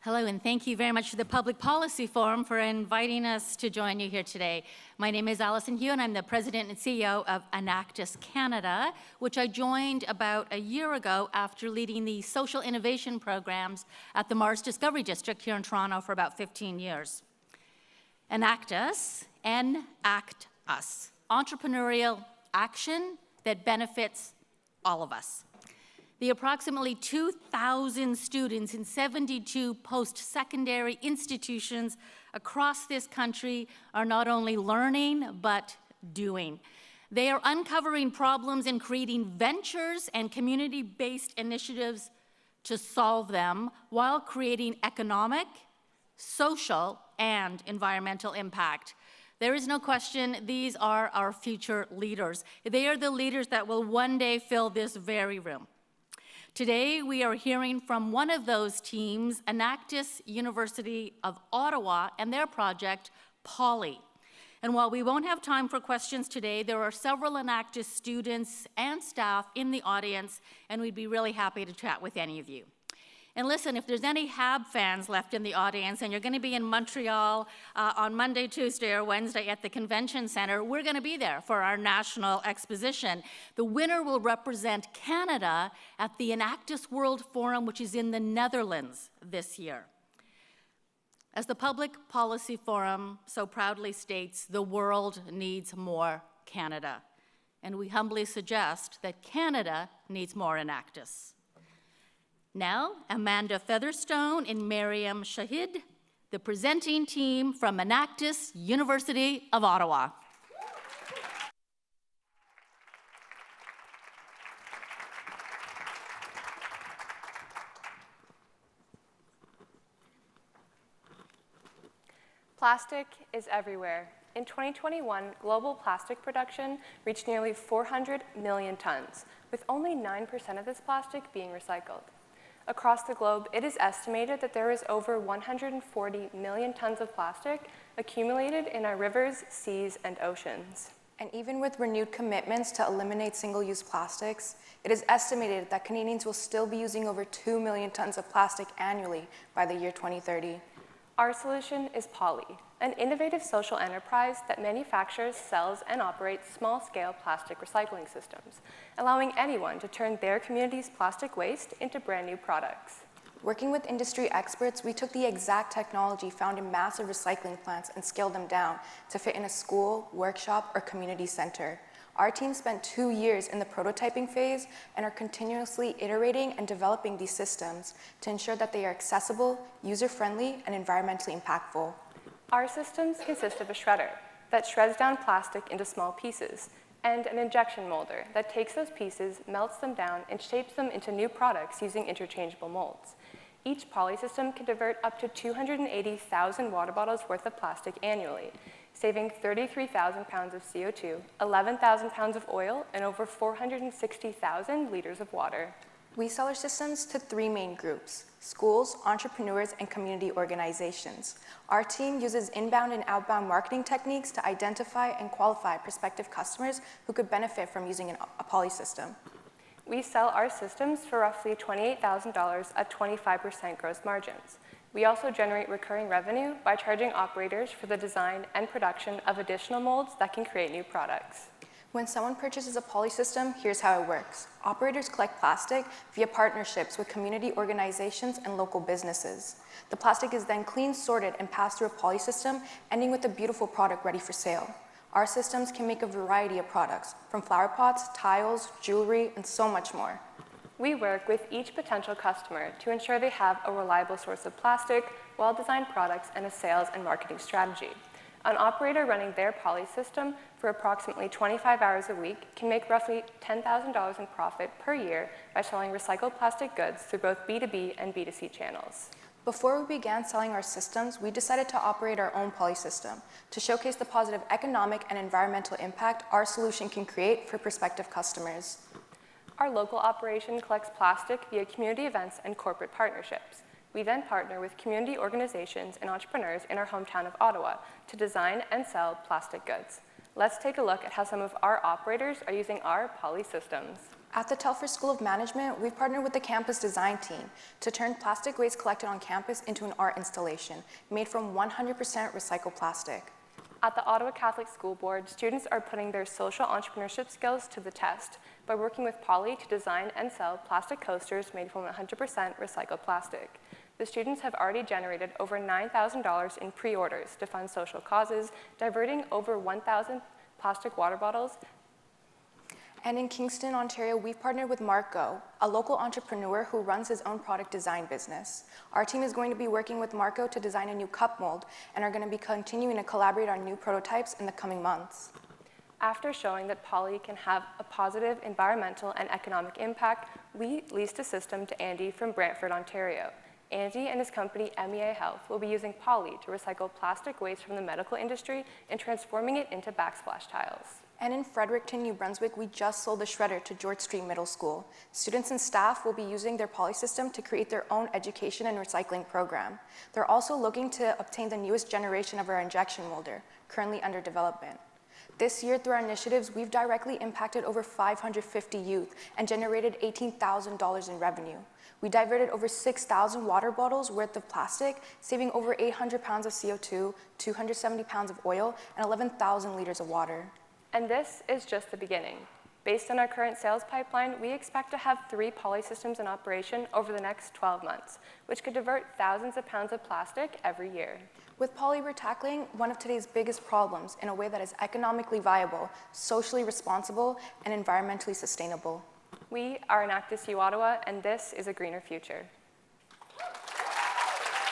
Hello, and thank you very much to the Public Policy Forum for inviting us to join you here today. My name is Alison Hugh, and I'm the President and CEO of Enactus Canada, which I joined about a year ago after leading the social innovation programs at the Mars Discovery District here in Toronto for about 15 years. Enactus, enact us, entrepreneurial action that benefits all of us. The approximately 2,000 students in 72 post-secondary institutions across this country are not only learning, but doing. They are uncovering problems and creating ventures and community-based initiatives to solve them while creating economic, social, and environmental impact. There is no question these are our future leaders. They are the leaders that will one day fill this very room. Today, we are hearing from one of those teams, Enactus University of Ottawa, and their project, Poly. And while we won't have time for questions today, there are several Enactus students and staff in the audience, and we'd be really happy to chat with any of you. And listen, if there's any HAB fans left in the audience and you're going to be in Montreal on Monday, Tuesday, or Wednesday at the Convention Centre, we're going to be there for our national exposition. The winner will represent Canada at the Enactus World Forum, which is in the Netherlands this year. As the Public Policy Forum so proudly states, the world needs more Canada. And we humbly suggest that Canada needs more Enactus. Now, Amanda Featherstone and Mariam Shahid, the presenting team from Enactus University of Ottawa. Plastic is everywhere. In 2021, global plastic production reached nearly 400 million tons, with only 9% of this plastic being recycled. Across the globe, it is estimated that there is over 140 million tons of plastic accumulated in our rivers, seas, and oceans. And even with renewed commitments to eliminate single-use plastics, it is estimated that Canadians will still be using over 2 million tons of plastic annually by the year 2030. Our solution is Poly, an innovative social enterprise that manufactures, sells, and operates small-scale plastic recycling systems, allowing anyone to turn their community's plastic waste into brand new products. Working with industry experts, we took the exact technology found in massive recycling plants and scaled them down to fit in a school, workshop, or community center. Our team spent 2 years in the prototyping phase and are continuously iterating and developing these systems to ensure that they are accessible, user-friendly, and environmentally impactful. Our systems consist of a shredder that shreds down plastic into small pieces and an injection molder that takes those pieces, melts them down, and shapes them into new products using interchangeable molds. Each Poly system can divert up to 280,000 water bottles worth of plastic annually, saving 33,000 pounds of CO2, 11,000 pounds of oil, and over 460,000 liters of water. We sell our systems to 3 main groups: schools, entrepreneurs, and community organizations. Our team uses inbound and outbound marketing techniques to identify and qualify prospective customers who could benefit from using a Poly system. We sell our systems for roughly $28,000 at 25% gross margins. We also generate recurring revenue by charging operators for the design and production of additional molds that can create new products. When someone purchases a Poly system, here's how it works. Operators collect plastic via partnerships with community organizations and local businesses. The plastic is then clean, sorted, and passed through a Poly system, ending with a beautiful product ready for sale. Our systems can make a variety of products, from flower pots, tiles, jewelry, and so much more. We work with each potential customer to ensure they have a reliable source of plastic, well-designed products, and a sales and marketing strategy. An operator running their Poly system for approximately 25 hours a week can make roughly $10,000 in profit per year by selling recycled plastic goods through both B2B and B2C channels. Before we began selling our systems, we decided to operate our own Poly system to showcase the positive economic and environmental impact our solution can create for prospective customers. Our local operation collects plastic via community events and corporate partnerships. We then partner with community organizations and entrepreneurs in our hometown of Ottawa to design and sell plastic goods. Let's take a look at how some of our operators are using our Poly systems. At the Telford School of Management, we've partnered with the campus design team to turn plastic waste collected on campus into an art installation made from 100% recycled plastic. At the Ottawa Catholic School Board, students are putting their social entrepreneurship skills to the test by working with Poly to design and sell plastic coasters made from 100% recycled plastic. The students have already generated over $9,000 in pre-orders to fund social causes, diverting over 1,000 plastic water bottles. And in Kingston, Ontario, we've partnered with Marco, a local entrepreneur who runs his own product design business. Our team is going to be working with Marco to design a new cup mold and are going to be continuing to collaborate on new prototypes in the coming months. After showing that Poly can have a positive environmental and economic impact, we leased a system to Andy from Brantford, Ontario. Andy and his company MEA Health will be using Poly to recycle plastic waste from the medical industry and transforming it into backsplash tiles. And in Fredericton, New Brunswick, we just sold the shredder to George Street Middle School. Students and staff will be using their Poly system to create their own education and recycling program. They're also looking to obtain the newest generation of our injection molder, currently under development. This year, through our initiatives, we've directly impacted over 550 youth and generated $18,000 in revenue. We diverted over 6,000 water bottles worth of plastic, saving over 800 pounds of CO2, 270 pounds of oil, and 11,000 liters of water. And this is just the beginning. Based on our current sales pipeline, we expect to have 3 Poly systems in operation over the next 12 months, which could divert thousands of pounds of plastic every year. With Poly, we're tackling one of today's biggest problems in a way that is economically viable, socially responsible, and environmentally sustainable. We are Enactus U Ottawa, and this is a greener future.